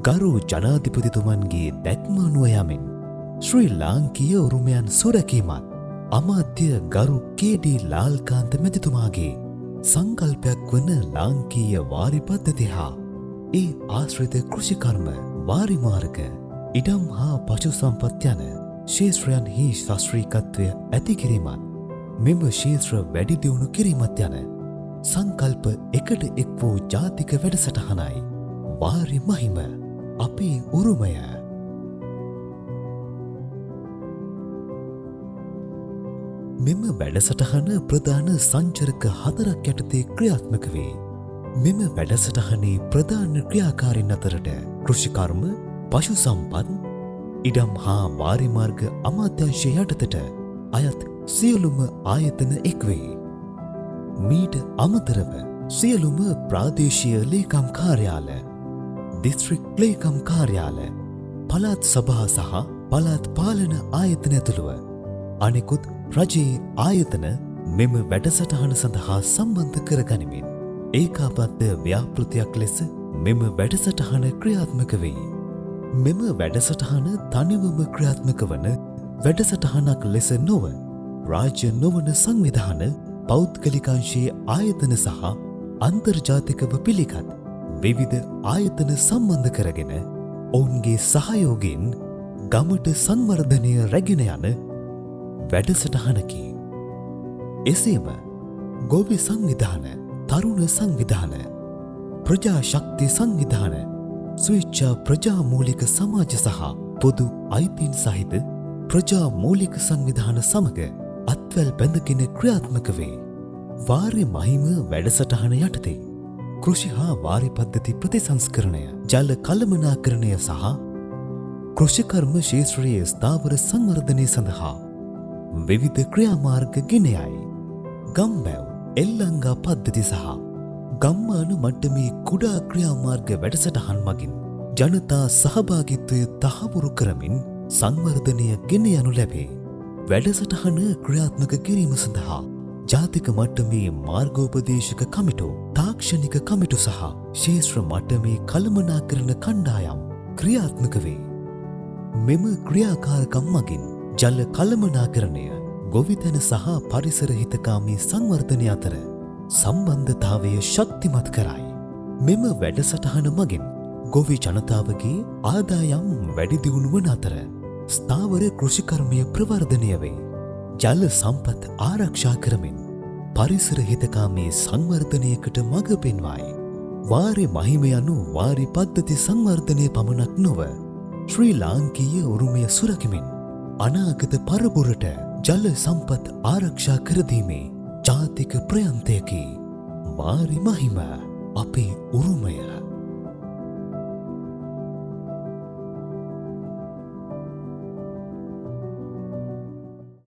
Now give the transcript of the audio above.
ගරු ජනාධිපතිතුමන්ගේ දැක්ම අනුව යමින් ශ්‍රී ලාංකීය උරුමයන් සුරැකීමත් අමාත්‍ය ගරු කේ.ඩී. ලාල්කාන්ත මැතිතුමාගේ සංකල්පයක් වන ලාංකීය වාරි පද්ධතිය හා ඒ ආශ්‍රිත කෘෂිකර්ම වාරි මාර්ග ඉඩම් හා පශු සම්පත් යන ශේත්‍රයන්හි ශාස්ත්‍රීයත්වය ඇති කිරීමත් මෙම ශේත්‍ර වැඩි දියුණු කිරීමත් යන සංකල්ප එකට එක් වූ ජාතික වැඩසටහනයි වාරි මහිම අපේ උරුමය. මෙම වැඩසටහන ප්‍රධාන සංචරක 4ක් යටතේ ක්‍රියාත්මක වේ. මෙම වැඩසටහනේ ප්‍රධාන ක්‍රියාකාරීන් අතරට කෘෂිකර්ම, පශු සම්පත්, ඉඩම් හා වාරි මාර්ග අමාත්‍යාංශය යටතට අයත් සියලුම ආයතන එක්වේ. මීට අමතරව සියලුම ප්‍රාදේශීය ලේකම් කාර්යාල, දිස්ත්‍රික් ලේකම් කාර්යාල, පළාත් සභා සහ පළාත් පාලන ආයතන ඇතුළුව අනෙකුත් රජයේ ආයතන මෙම වැඩසටහන සඳහා සම්බන්ධ කරගනිමින් ඒකාබද්ධ ව්‍යාපෘතියක් ලෙස මෙම වැඩසටහන ක්‍රියාත්මක වේ. මෙම වැඩසටහන තනිවම ක්‍රියාත්මක වන වැඩසටහනක් ලෙස නොව රාජ්‍ය නොවන සංවිධාන, පෞද්ගලිකාංශයේ ආයතන සහ අන්තර්ජාතිකව පිළිගත් විවිධ ආයතන සම්බන්ධ කරගෙන ඔවුන්ගේ සහයෝගයෙන් ගමට සංවර්ධනය රැගෙන යන වැඩසටහනකි. එසේම ගොවි සංවිධාන, තරුණ සංවිධාන, ප්‍රජා ශක්ති සංවිධාන, ස්වේච්ඡා ප්‍රජාමූලික සමාජ සහ පොදු අයිතීන් සහිත ප්‍රජාමූලික සංවිධාන සමග අත්වැල් බැඳගෙන ක්‍රියාත්මක වේ. වාරි මහිම වැඩසටහන යටතේ කෘෂි හා වාරි පද්ධති ප්‍රතිසංස්කරණය, ජල කළමනාකරණය සහ කෘෂිකර්ම ශේත්‍රයේ ස්ථාවර සංවර්ධනය සඳහා විවිධ ක්‍රියාමාර්ග ගෙන යයි. ගම්බැව්, එල්ලංගා පද්ධති සහ ගම්මාන මට්ටමේ කුඩා ක්‍රියාමාර්ග වැඩසටහන් මගින් ජනතා සහභාගිත්වය තහවුරු කරමින් සංවර්ධනය ගෙන යනු ලැබේ. වැඩසටහන ක්‍රියාත්මක කිරීම සඳහා ජාතික මට්ටමේ මාර්ගෝපදේශක කමිටු, තාක්ෂණික කමිටු සහ ශේත්‍ර මට්ටමේ කළමනාකරණ කණ්ඩායම් ක්‍රියාත්මක වේ. මෙම ක්‍රියාකාරකම් මගින් ජල කළමනාකරණය, ගොවිතැන සහ පරිසර හිතකාමී සංවර්ධනය අතර සම්බන්ධතාවය ශක්තිමත් කරයි. මෙම වැඩසටහන මගින් ගොවි ජනතාවගේ ආදායම් වැඩි දියුණු වන අතර ස්ථාවර කෘෂිකර්මය ප්‍රවර්ධනය වේ. ජල සම්පත් ආරක්ෂා කරමින් පරිසර හිතකාමී සංවර්ධනයකට මඟ පෙන්වයි. වාරි මහිම යනු වාරි පද්ධති සංවර්ධනය පමණක් නොව ශ්‍රී ලාංකීය උරුමය සුරකිමින් අනාගත පරපුරට ජල සම්පත් ආරක්ෂා කරදීමේ ජාතික ප්‍රයන්තයකි. වාරි මහිම අපේ උරුමය.